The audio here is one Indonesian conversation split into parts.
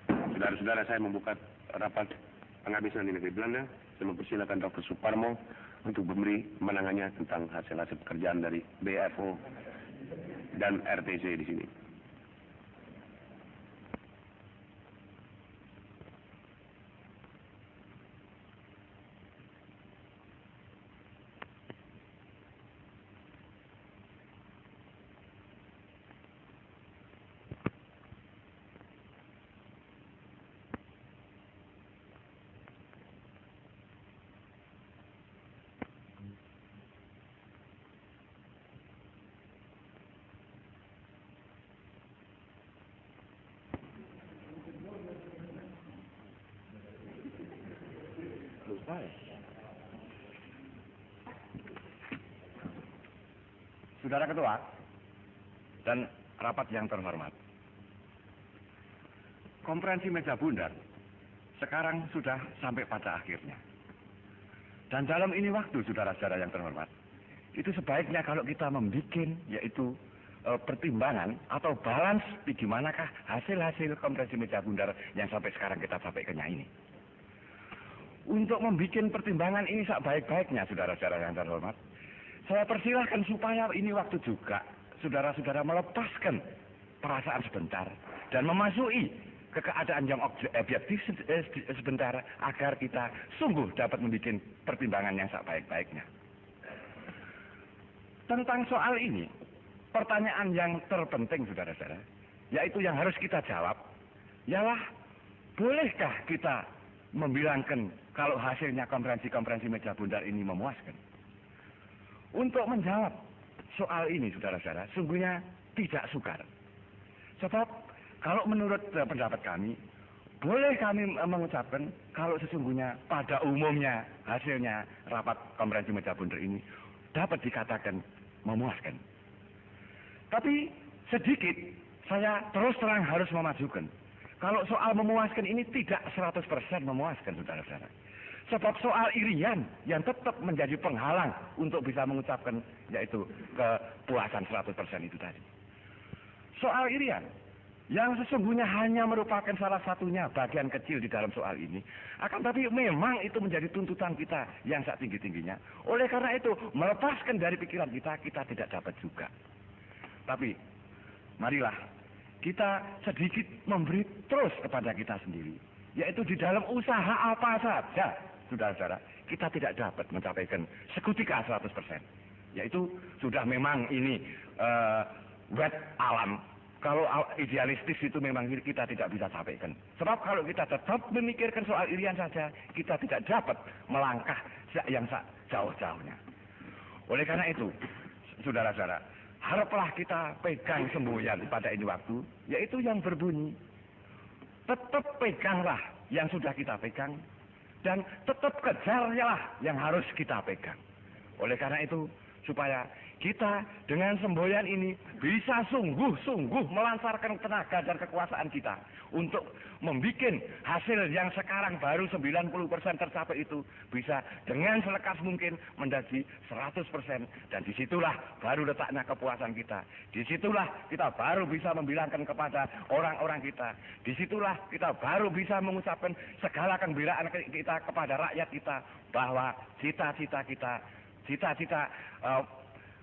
Saudara-saudara, saya membuka rapat penghabisan di negeri Belanda. Saya mempersilakan Dr. Suparmo untuk memberi kemenangannya tentang hasil-hasil pekerjaan dari BFO dan RTC di sini. Saudara Ketua dan rapat yang terhormat, konferensi meja bundar sekarang sudah sampai pada akhirnya. Dan dalam ini waktu, saudara-saudara yang terhormat, itu sebaiknya kalau kita membuat yaitu pertimbangan atau balance bagaimanakah hasil-hasil konferensi meja bundar yang sampai sekarang kita sampaikannya ini. Untuk membuat pertimbangan ini sebaik-baiknya, saudara-saudara yang terhormat, saya persilahkan supaya ini waktu juga saudara-saudara melepaskan perasaan sebentar dan memasuki ke keadaan yang objektif sebentar agar kita sungguh dapat membuat pertimbangan yang sebaik-baiknya. Tentang soal ini, pertanyaan yang terpenting, saudara-saudara, yaitu yang harus kita jawab, ialah bolehkah kita membilangkan kalau hasilnya konferensi meja bundar ini memuaskan? Untuk menjawab soal ini, saudara-saudara, sungguhnya tidak sukar. Sebab kalau menurut pendapat kami, boleh kami mengucapkan kalau sesungguhnya pada umumnya hasilnya rapat konferensi meja bundar ini dapat dikatakan memuaskan. Tapi sedikit saya terus terang harus memajukan. Kalau soal memuaskan ini tidak 100% memuaskan, saudara-saudara. Sebab soal irian yang tetap menjadi penghalang untuk bisa mengucapkan yaitu kepuasan 100% itu tadi. Soal irian yang sesungguhnya hanya merupakan salah satunya bagian kecil di dalam soal ini. Akan tapi memang itu menjadi tuntutan kita yang sangat tinggi-tingginya. Oleh karena itu melepaskan dari pikiran kita tidak dapat juga. Tapi marilah kita sedikit memberi terus kepada kita sendiri. Yaitu di dalam usaha apa saja, saudara-saudara, kita tidak dapat mencapaikan seketika 100%. Yaitu sudah memang ini wet alam. Kalau idealistis itu memang kita tidak bisa sampaikan. Sebab kalau kita tetap memikirkan soal irian saja, kita tidak dapat melangkah yang jauh-jauhnya. Oleh karena itu, saudara-saudara, haraplah kita pegang semboyan pada ini waktu, yaitu yang berbunyi, tetap peganglah yang sudah kita pegang, dan tetap kejarlah yang harus kita pegang. Oleh karena itu, supaya kita dengan semboyan ini bisa sungguh-sungguh melancarkan tenaga dan kekuasaan kita untuk membuat hasil yang sekarang baru 90% tercapai itu bisa dengan selekas mungkin menjadi 100%, dan disitulah baru letaknya kepuasan kita. Disitulah kita baru bisa membilangkan kepada orang-orang kita. Disitulah kita baru bisa mengucapkan segala kegembiraan kita kepada rakyat kita bahwa cita-cita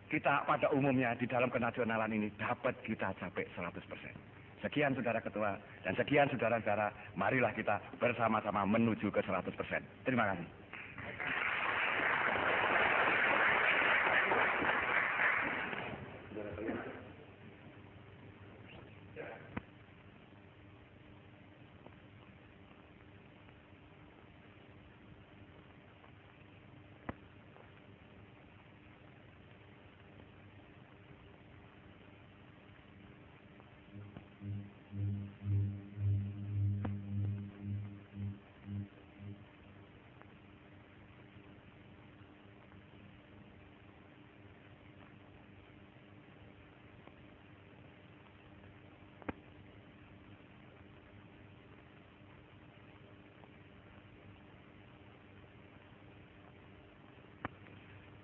kita pada umumnya di dalam kenasionalan ini dapat kita capai 100%. Sekian saudara ketua dan sekian saudara-saudara, marilah kita bersama-sama menuju ke 100%. Terima kasih.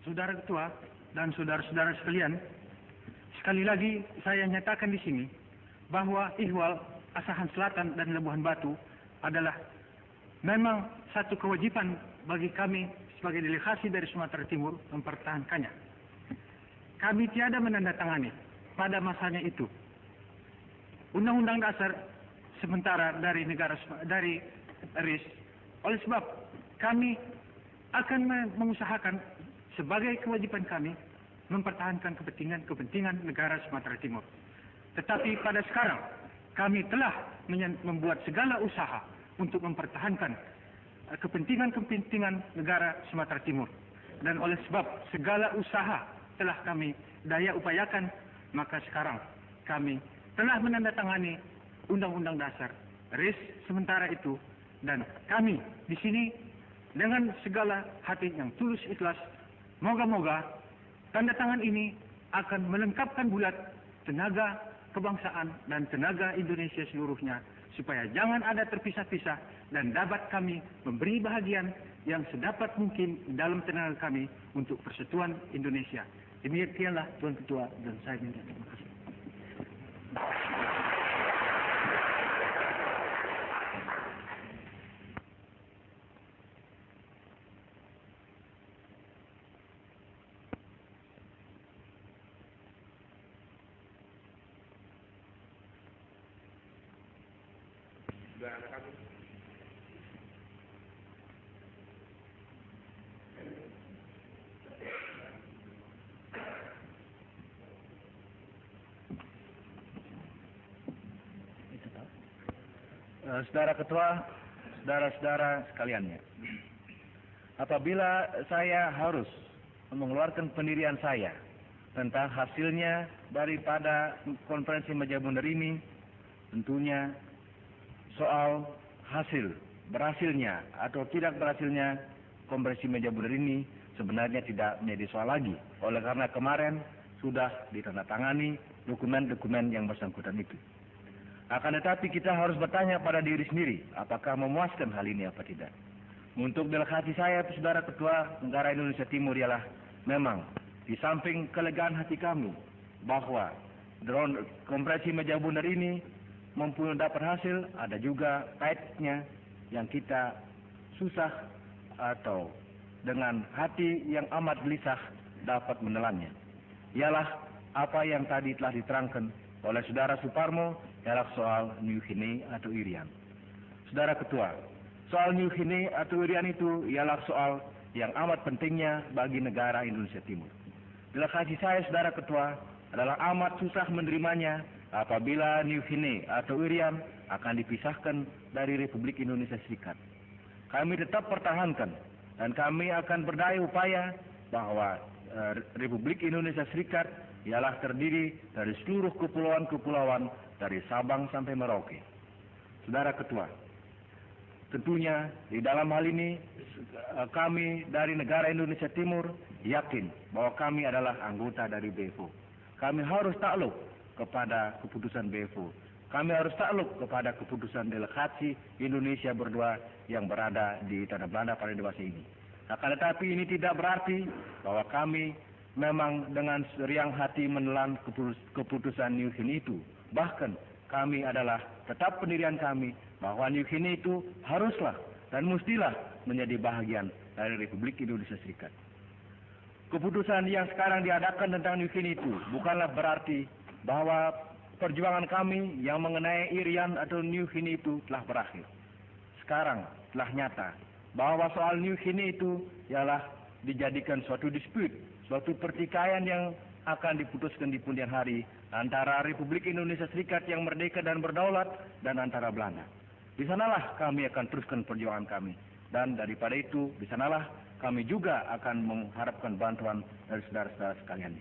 Saudara Ketua dan saudara-saudara sekalian, sekali lagi saya nyatakan di sini bahwa ihwal Asahan Selatan dan Labuhan Batu adalah memang satu kewajiban bagi kami sebagai delegasi dari Sumatera Timur mempertahankannya. Kami tiada menandatangani pada masanya itu Undang-Undang Dasar sementara dari RIS. Oleh sebab kami akan mengusahakan sebagai kewajiban kami mempertahankan kepentingan negara Sumatera Timur. Tetapi pada sekarang kami telah membuat segala usaha untuk mempertahankan kepentingan negara Sumatera Timur. Dan oleh sebab segala usaha telah kami daya upayakan, maka sekarang kami telah menandatangani Undang-Undang Dasar RIS sementara itu, dan kami di sini dengan segala hati yang tulus ikhlas, moga-moga tanda tangan ini akan melengkapkan bulat tenaga kebangsaan dan tenaga Indonesia seluruhnya, supaya jangan ada terpisah-pisah dan dapat kami memberi bahagian yang sedapat mungkin dalam tenaga kami untuk persatuan Indonesia. Demikianlah Tuan Ketua, dan saya minta terima kasih. Saudara Ketua, saudara-saudara sekaliannya, apabila saya harus mengeluarkan pendirian saya tentang hasilnya daripada konferensi meja bundar ini, tentunya soal hasil berhasilnya atau tidak berhasilnya konferensi meja bundar ini sebenarnya tidak menjadi soal lagi, oleh karena kemarin sudah ditandatangani dokumen-dokumen yang bersangkutan itu. Akan tetapi kita harus bertanya pada diri sendiri, apakah memuaskan hal ini apa tidak. Untuk delegasi saya, Saudara Ketua Negara Indonesia Timur, ialah memang di samping kelegaan hati kami bahwa konferensi meja bundar ini mempunyai dapat hasil, ada juga pahitnya yang kita susah atau dengan hati yang amat gelisah dapat menelannya. Ialah apa yang tadi telah diterangkan oleh Saudara Suparmo, ialah soal New Guinea atau Irian. Saudara Ketua, soal New Guinea atau Irian itu ialah soal yang amat pentingnya bagi negara Indonesia Timur. Delegasi saya, Saudara Ketua, adalah amat susah menerimanya apabila New Guinea atau Irian akan dipisahkan dari Republik Indonesia Serikat. Kami tetap pertahankan dan kami akan berdaya upaya bahwa Republik Indonesia Serikat ialah terdiri dari seluruh kepulauan-kepulauan dari Sabang sampai Merauke. Saudara Ketua, tentunya di dalam hal ini kami dari negara Indonesia Timur yakin bahwa kami adalah anggota dari BFO. Kami harus takluk kepada keputusan BFO. Kami harus takluk kepada keputusan delegasi Indonesia berdua yang berada di Tanah Belanda pada dewasa ini. Akan tetapi ini tidak berarti bahwa kami memang dengan riang hati menelan keputusan New Guinea itu. Bahkan kami adalah tetap pendirian kami bahwa New Guinea itu haruslah dan mestilah menjadi bahagian dari Republik Indonesia Serikat. Keputusan yang sekarang diadakan tentang New Guinea itu bukanlah berarti bahwa perjuangan kami yang mengenai Irian atau New Guinea itu telah berakhir. Sekarang telah nyata bahwa soal New Guinea itu ialah dijadikan suatu dispute, suatu pertikaian yang akan diputuskan di kemudian hari antara Republik Indonesia Serikat yang merdeka dan berdaulat dan antara Belanda. Di sanalah kami akan teruskan perjuangan kami, dan daripada itu di sanalah kami juga akan mengharapkan bantuan dari saudara-saudara sekalian.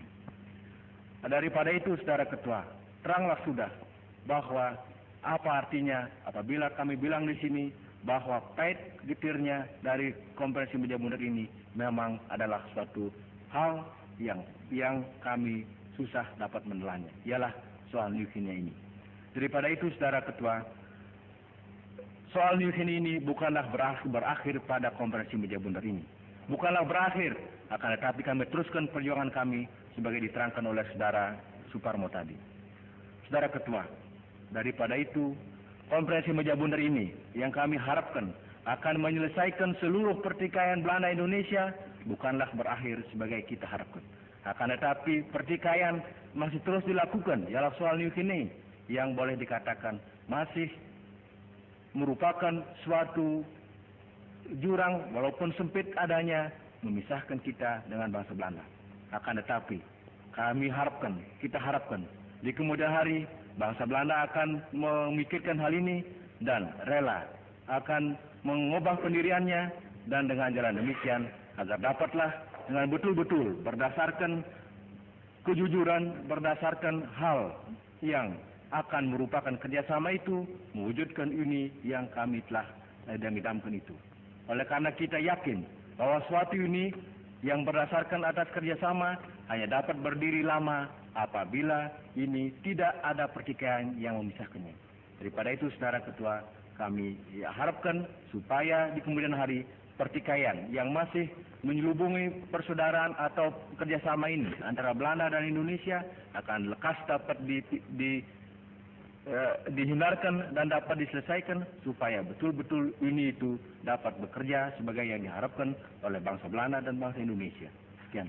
Daripada itu, Saudara Ketua, teranglah sudah bahwa apa artinya apabila kami bilang di sini bahwa pahit getirnya dari konferensi meja bundar ini memang adalah suatu hal yang kami susah dapat menelannya, ialah soal New Guinea ini. Daripada itu, Saudara Ketua, soal New Guinea ini bukanlah berakhir pada konferensi meja bundar ini. Bukanlah berakhir, akan tetapi kami teruskan perjuangan kami sebagai diterangkan oleh Saudara Suparmo tadi. Saudara Ketua, daripada itu Konferensi Meja Bundar ini yang kami harapkan akan menyelesaikan seluruh pertikaian Belanda Indonesia bukanlah berakhir sebagai kita harapkan. Akan tetapi pertikaian masih terus dilakukan ialah soal New Guinea yang boleh dikatakan masih merupakan suatu jurang walaupun sempit adanya memisahkan kita dengan bangsa Belanda. Akan tetapi kita harapkan di kemudian hari bangsa Belanda akan memikirkan hal ini dan rela akan mengubah pendiriannya, dan dengan jalan demikian agar dapatlah dengan betul-betul berdasarkan kejujuran, berdasarkan hal yang akan merupakan kerjasama itu mewujudkan uni yang kami telah idam-idamkan itu. Oleh karena kita yakin bahwa suatu uni yang berdasarkan atas kerjasama hanya dapat berdiri lama apabila ini tidak ada pertikaian yang memisahkannya. Daripada itu, Saudara Ketua, kami harapkan supaya di kemudian hari pertikaian yang masih menyelubungi persaudaraan atau kerjasama ini antara Belanda dan Indonesia akan lekas dapat dihindarkan dan dapat diselesaikan supaya betul-betul uni itu dapat bekerja sebagai yang diharapkan oleh bangsa Belanda dan bangsa Indonesia. Sekian.